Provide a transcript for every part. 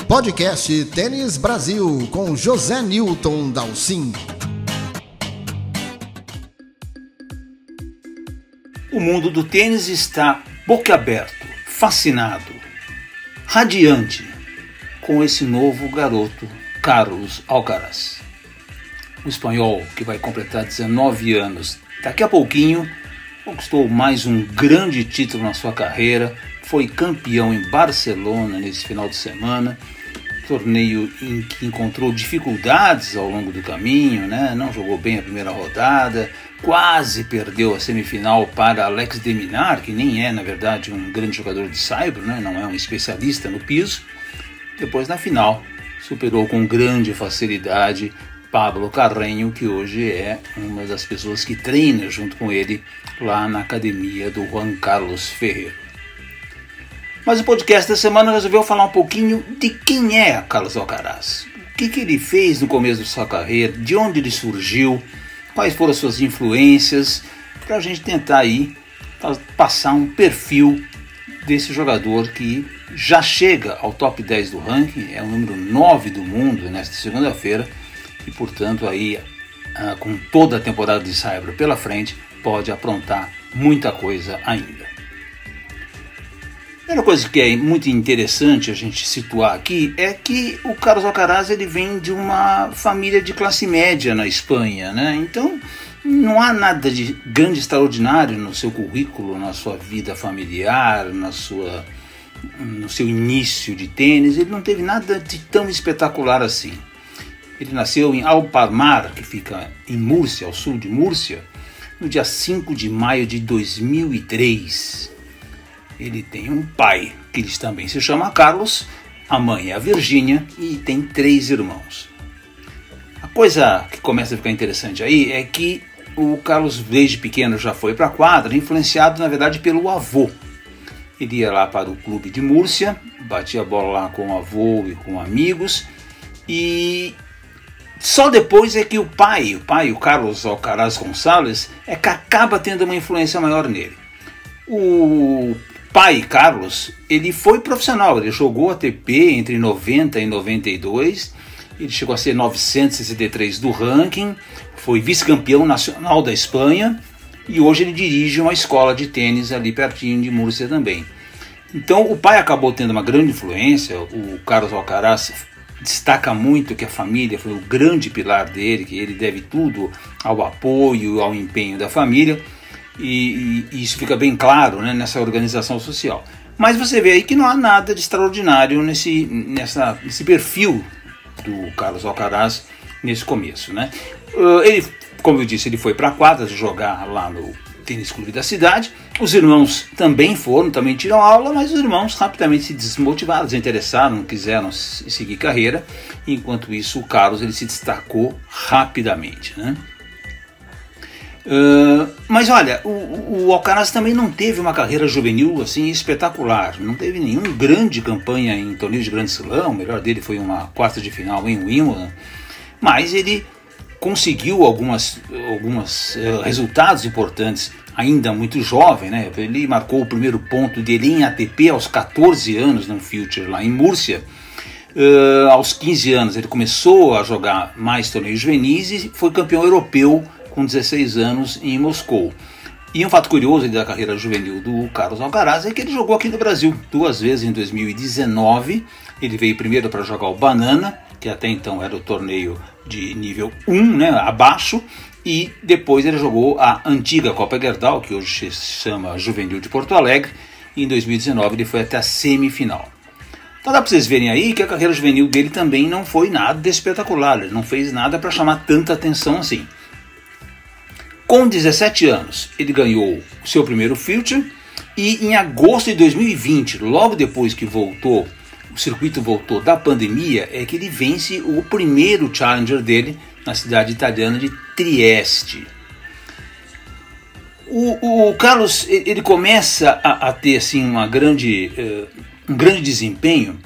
Podcast Tênis Brasil com José Newton Dalcin. O mundo do tênis está boquiaberto, fascinado, radiante com esse novo garoto, Carlos Alcaraz. O espanhol, que vai completar 19 anos daqui a pouquinho, conquistou mais um grande título na sua carreira, foi campeão em Barcelona nesse final de semana, torneio em que encontrou dificuldades ao longo do caminho, não jogou bem a primeira rodada, quase perdeu a semifinal para Alex de Minaur, que nem é, na verdade, um grande jogador de saibro, não é um especialista no piso. Depois, na final, superou com grande facilidade Pablo Carreño, que hoje é uma das pessoas que treina junto com ele lá na academia do Juan Carlos Ferrero. Mas o podcast da semana resolveu falar um pouquinho de quem é Carlos Alcaraz. O que ele fez no começo da sua carreira, de onde ele surgiu, quais foram as suas influências, para a gente tentar aí passar um perfil desse jogador que já chega ao top 10 do ranking, é o número 9 do mundo nesta segunda-feira, e portanto aí com toda a temporada de saibro pela frente pode aprontar muita coisa ainda. A primeira coisa que é muito interessante a gente situar aqui é que o Carlos Alcaraz ele vem de uma família de classe média na Espanha, então não há nada de grande extraordinário no seu currículo, na sua vida familiar, no seu início de tênis. Ele não teve nada de tão espetacular assim. Ele nasceu em Alpamar, que fica em Múrcia, ao sul de Múrcia, no dia 5 de maio de 2003. Ele tem um pai, que também se chama Carlos, a mãe é a Virgínia e tem 3 irmãos. A coisa que começa a ficar interessante aí é que o Carlos desde pequeno já foi para a quadra, influenciado na verdade pelo avô. Ele ia lá para o clube de Múrcia, batia a bola lá com o avô e com amigos, e só depois é que o pai, o Carlos Alcaraz Gonçalves, é que acaba tendo uma influência maior nele. O pai, Carlos, ele foi profissional, ele jogou ATP entre 90 e 92, ele chegou a ser 963 do ranking, foi vice-campeão nacional da Espanha e hoje ele dirige uma escola de tênis ali pertinho de Múrcia também. Então o pai acabou tendo uma grande influência, o Carlos Alcaraz destaca muito que a família foi o grande pilar dele, que ele deve tudo ao apoio, ao empenho da família. E isso fica bem claro nessa organização social. Mas você vê aí que não há nada de extraordinário nesse perfil do Carlos Alcaraz nesse começo. Ele, como eu disse, ele foi para a quadra jogar lá no tênis clube da cidade. Os irmãos também tiram aula, mas os irmãos rapidamente se desmotivaram, desinteressaram, não quiseram seguir carreira. Enquanto isso, o Carlos ele se destacou rapidamente. Mas olha, o Alcaraz também não teve uma carreira juvenil assim espetacular, não teve nenhuma grande campanha em torneios de Grand Slam, o melhor dele foi uma quarta de final em Wimbledon, mas ele conseguiu alguns resultados importantes ainda muito jovem, Ele marcou o primeiro ponto dele em ATP aos 14 anos no Future lá em Múrcia. Aos 15 anos ele começou a jogar mais torneios juvenis e foi campeão europeu com 16 anos em Moscou. E um fato curioso da carreira juvenil do Carlos Alcaraz é que ele jogou aqui no Brasil 2 vezes em 2019. Ele veio primeiro para jogar o Banana, que até então era o torneio de nível 1, abaixo, e depois ele jogou a antiga Copa Gerdau, que hoje se chama Juvenil de Porto Alegre, e em 2019 ele foi até a semifinal. Então dá para vocês verem aí que a carreira juvenil dele também não foi nada de espetacular, ele não fez nada para chamar tanta atenção assim. Com 17 anos, ele ganhou o seu primeiro Future e em agosto de 2020, logo depois que o circuito voltou da pandemia, é que ele vence o primeiro Challenger dele na cidade italiana de Trieste. O Carlos ele começa a ter assim, um grande desempenho,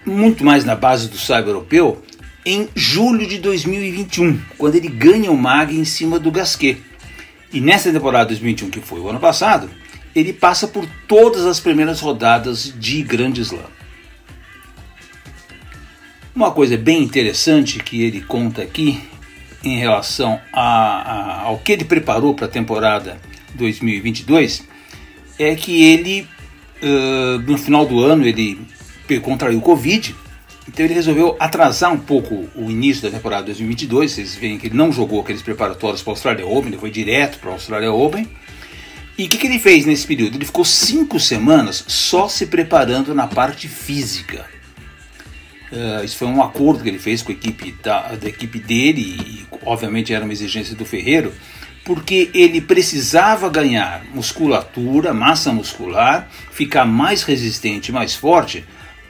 muito mais na base do saibro europeu, em julho de 2021, quando ele ganha o MAG em cima do Gasquet. E nessa temporada 2021, que foi o ano passado, ele passa por todas as primeiras rodadas de Grand Slam. Uma coisa bem interessante que ele conta aqui em relação ao que ele preparou para a temporada 2022 é que ele, no final do ano, ele contraiu o Covid, então ele resolveu atrasar um pouco o início da temporada 2022. Vocês veem que ele não jogou aqueles preparatórios para a Australia Open, ele foi direto para a Australia Open. E o que ele fez nesse período? Ele ficou 5 semanas só se preparando na parte física. Isso foi um acordo que ele fez com a equipe da equipe dele, e obviamente era uma exigência do Ferreiro, porque ele precisava ganhar musculatura, massa muscular, ficar mais resistente, mais forte,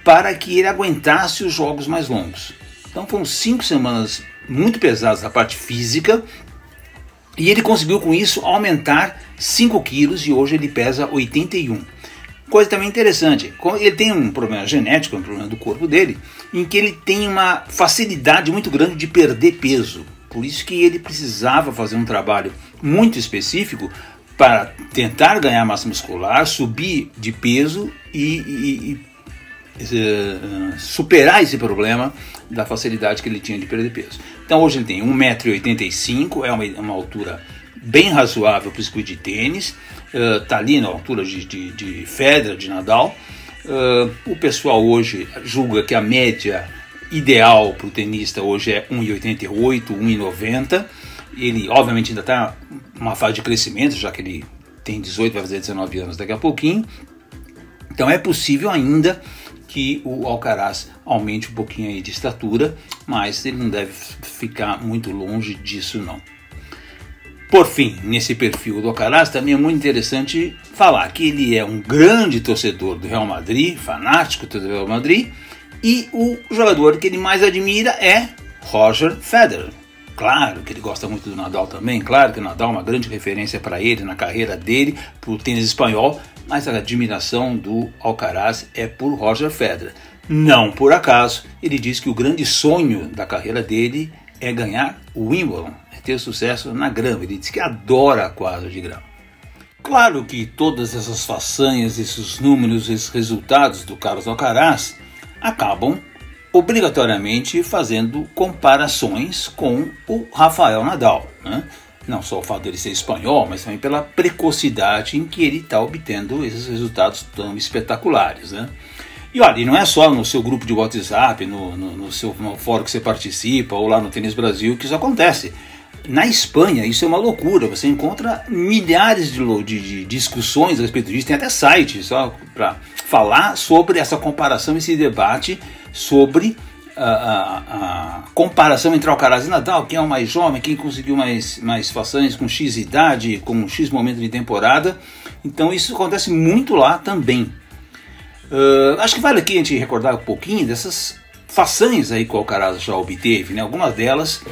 para que ele aguentasse os jogos mais longos. Então foram 5 semanas muito pesadas na parte física, e ele conseguiu com isso aumentar 5 quilos, e hoje ele pesa 81. Coisa também interessante, ele tem um problema genético, um problema do corpo dele, em que ele tem uma facilidade muito grande de perder peso. Por isso que ele precisava fazer um trabalho muito específico para tentar ganhar massa muscular, subir de peso e superar esse problema da facilidade que ele tinha de perder peso. Então hoje ele tem 1,85 m, é uma altura bem razoável para o circuito de tênis, está ali na altura de Federer, de Nadal. O pessoal hoje julga que a média ideal para o tenista hoje é 1,88, 1,90. Ele obviamente ainda está numa fase de crescimento, já que ele tem 18, vai fazer 19 anos daqui a pouquinho. Então é possível ainda que o Alcaraz aumente um pouquinho aí de estatura, mas ele não deve ficar muito longe disso não. Por fim, nesse perfil do Alcaraz também é muito interessante falar que ele é um grande torcedor do Real Madrid, fanático do Real Madrid, e o jogador que ele mais admira é Roger Federer. Claro que ele gosta muito do Nadal também, claro que o Nadal é uma grande referência para ele, na carreira dele, para o tênis espanhol, mas a admiração do Alcaraz é por Roger Federer. Não por acaso, ele diz que o grande sonho da carreira dele é ganhar o Wimbledon, é ter sucesso na grama. Ele diz que adora a quadra de grama. Claro que todas essas façanhas, esses números, esses resultados do Carlos Alcaraz acabam obrigatoriamente fazendo comparações com o Rafael Nadal, né? Não só o fato dele ser espanhol, mas também pela precocidade em que ele está obtendo esses resultados tão espetaculares, né? E olha, e não é só no seu grupo de WhatsApp, no fórum que você participa, ou lá no Tênis Brasil que isso acontece. Na Espanha isso é uma loucura, você encontra milhares de discussões a respeito disso, tem até site só para falar sobre essa comparação, esse debate sobre a comparação entre Alcaraz e Nadal, quem é o mais jovem, quem conseguiu mais façanhas com X idade, com X momento de temporada. Então isso acontece muito lá também. Acho que vale aqui a gente recordar um pouquinho dessas façanhas aí que o Alcaraz já obteve, né? Algumas delas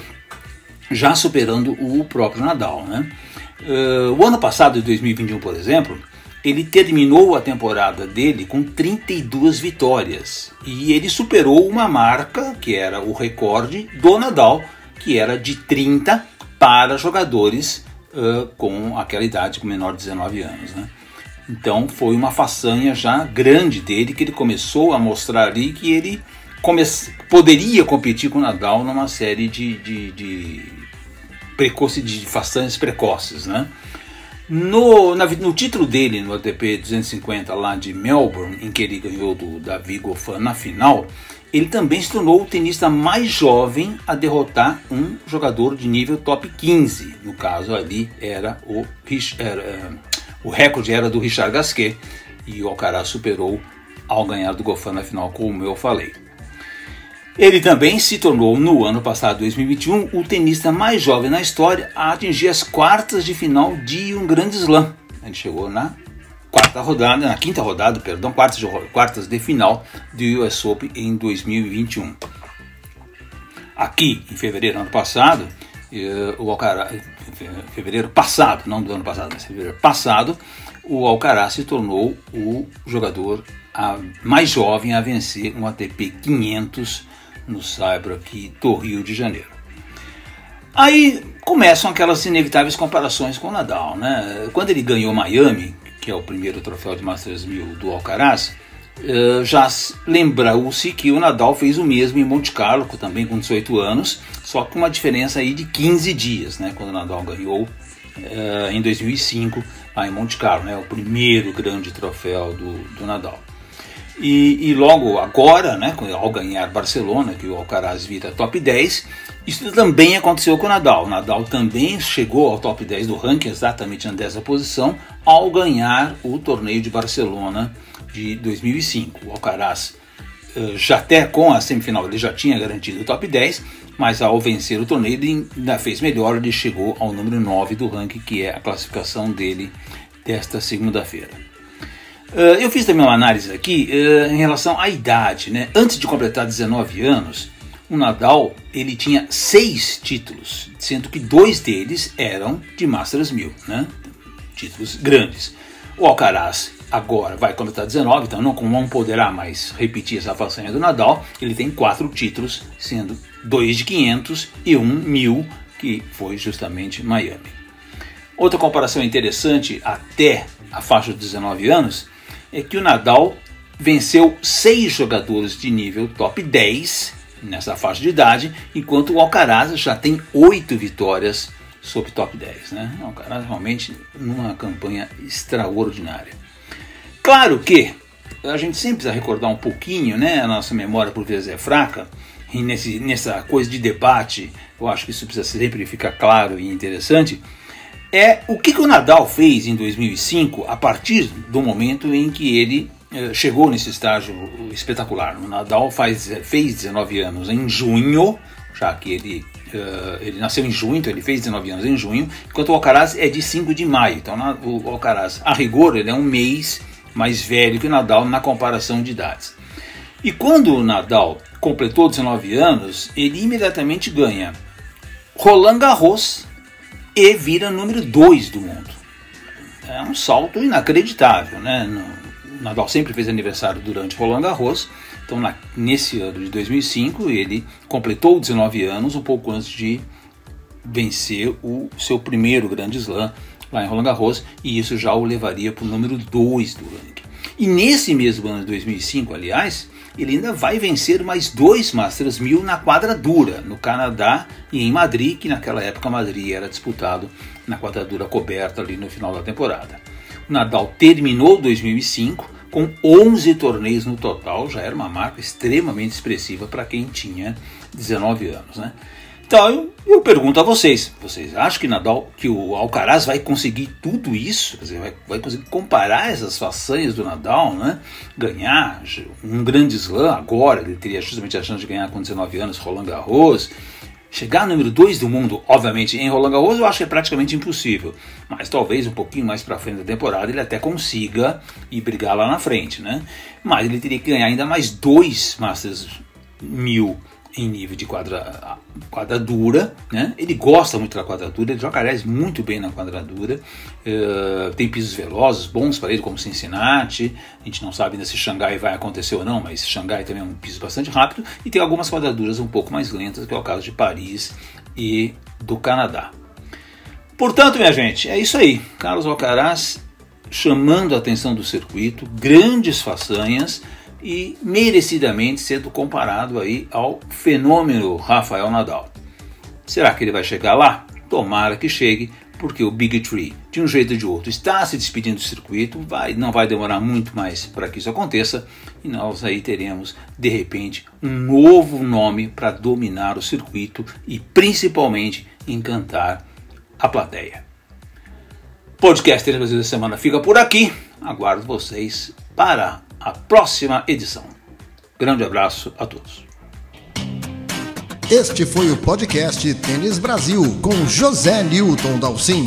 já superando o próprio Nadal, né? O ano passado, de 2021, por exemplo, ele terminou a temporada dele com 32 vitórias e ele superou uma marca que era o recorde do Nadal, que era de 30 para jogadores com aquela idade, com menor de 19 anos, né? Então foi uma façanha já grande dele, que ele começou a mostrar ali que ele poderia competir com o Nadal numa série de façanhas precoces, né? No título dele no ATP 250 lá de Melbourne, em que ele ganhou do Davi Goffin na final, ele também se tornou o tenista mais jovem a derrotar um jogador de nível top 15. No caso ali o recorde era do Richard Gasquet, e o Alcaraz superou ao ganhar do Goffin na final, como eu falei. Ele também se tornou, no ano passado, 2021, o tenista mais jovem na história a atingir as quartas de final de um grande slam. A gente chegou na quinta rodada, quartas de final do US Open em 2021. Aqui, em fevereiro do ano passado, fevereiro passado, não do ano passado, mas fevereiro passado, o Alcaraz se tornou o jogador mais jovem a vencer um ATP 500 no Saibro aqui do Rio de Janeiro. Aí começam aquelas inevitáveis comparações com o Nadal, né? Quando ele ganhou Miami, que é o primeiro troféu de Masters 1000 do Alcaraz, já lembrou-se que o Nadal fez o mesmo em Monte Carlo, também com 18 anos, só com uma diferença aí de 15 dias, né, quando o Nadal ganhou em 2005 lá em Monte Carlo, né, o primeiro grande troféu do Nadal. E logo agora, né, ao ganhar Barcelona, que o Alcaraz vira top 10, isso também aconteceu com o Nadal. O Nadal também chegou ao top 10 do ranking, exatamente na 10ª posição, ao ganhar o torneio de Barcelona de 2005. O Alcaraz, já até com a semifinal, ele já tinha garantido o top 10, mas ao vencer o torneio ele ainda fez melhor, ele chegou ao número 9 do ranking, que é a classificação dele desta segunda-feira. Eu fiz também uma análise aqui em relação à idade, né? Antes de completar 19 anos, o Nadal ele tinha 6 títulos, sendo que 2 deles eram de Masters 1000, né? Títulos grandes. O Alcaraz agora vai completar 19, então não poderá mais repetir essa façanha do Nadal. Ele tem 4 títulos, sendo 2 de 500 e 1 1000, que foi justamente Miami. Outra comparação interessante até a faixa de 19 anos é que o Nadal venceu 6 jogadores de nível top 10 nessa faixa de idade, enquanto o Alcaraz já tem 8 vitórias sobre top 10. Né? O Alcaraz realmente numa campanha extraordinária. Claro que a gente sempre precisa recordar um pouquinho, né? A nossa memória por vezes é fraca, e nessa coisa de debate, eu acho que isso precisa sempre ficar claro e interessante, é o que o Nadal fez em 2005 a partir do momento em que ele chegou nesse estágio espetacular. O Nadal fez 19 anos em junho, já que ele nasceu em junho, então ele fez 19 anos em junho, enquanto o Alcaraz é de 5 de maio. Então o Alcaraz, a rigor, ele é um mês mais velho que o Nadal na comparação de idades. E quando o Nadal completou 19 anos, ele imediatamente ganha Roland Garros e vira número 2 do mundo. É um salto inacreditável, né? O Nadal sempre fez aniversário durante Roland Garros, então nesse ano de 2005 ele completou 19 anos, um pouco antes de vencer o seu primeiro grande slam lá em Roland Garros, e isso já o levaria para o número 2 do ranking. E nesse mesmo ano de 2005, aliás, ele ainda vai vencer mais 2 Masters 1000 na quadradura, no Canadá e em Madrid, que naquela época Madrid era disputado na quadradura coberta ali no final da temporada. O Nadal terminou 2005 com 11 torneios no total, já era uma marca extremamente expressiva para quem tinha 19 anos, né? Então eu pergunto a vocês acham que o Alcaraz vai conseguir tudo isso? Quer dizer, vai conseguir comparar essas façanhas do Nadal, né? Ganhar um grande slam agora, ele teria justamente a chance de ganhar com 19 anos Roland Garros, chegar ao número 2 do mundo, obviamente em Roland Garros eu acho que é praticamente impossível, mas talvez um pouquinho mais para frente da temporada ele até consiga ir brigar lá na frente, né? Mas ele teria que ganhar ainda mais 2 Masters 1000 em nível de quadradura, né? Ele gosta muito da quadradura, ele joga aliás muito bem na quadradura, tem pisos velozes, bons para ele, como Cincinnati, a gente não sabe ainda se Xangai vai acontecer ou não, mas Xangai também é um piso bastante rápido, e tem algumas quadraduras um pouco mais lentas, que é o caso de Paris e do Canadá. Portanto, minha gente, é isso aí, Carlos Alcaraz chamando a atenção do circuito, grandes façanhas, e merecidamente sendo comparado aí ao fenômeno Rafael Nadal. Será que ele vai chegar lá? Tomara que chegue, porque o Big Three, de um jeito ou de outro, está se despedindo do circuito, não vai demorar muito mais para que isso aconteça, e nós aí teremos, de repente, um novo nome para dominar o circuito e principalmente encantar a plateia. Podcast Tênis Brasil da semana fica por aqui, aguardo vocês para a próxima edição. Grande abraço a todos. Este foi o podcast Tênis Brasil com José Newton Dalcin.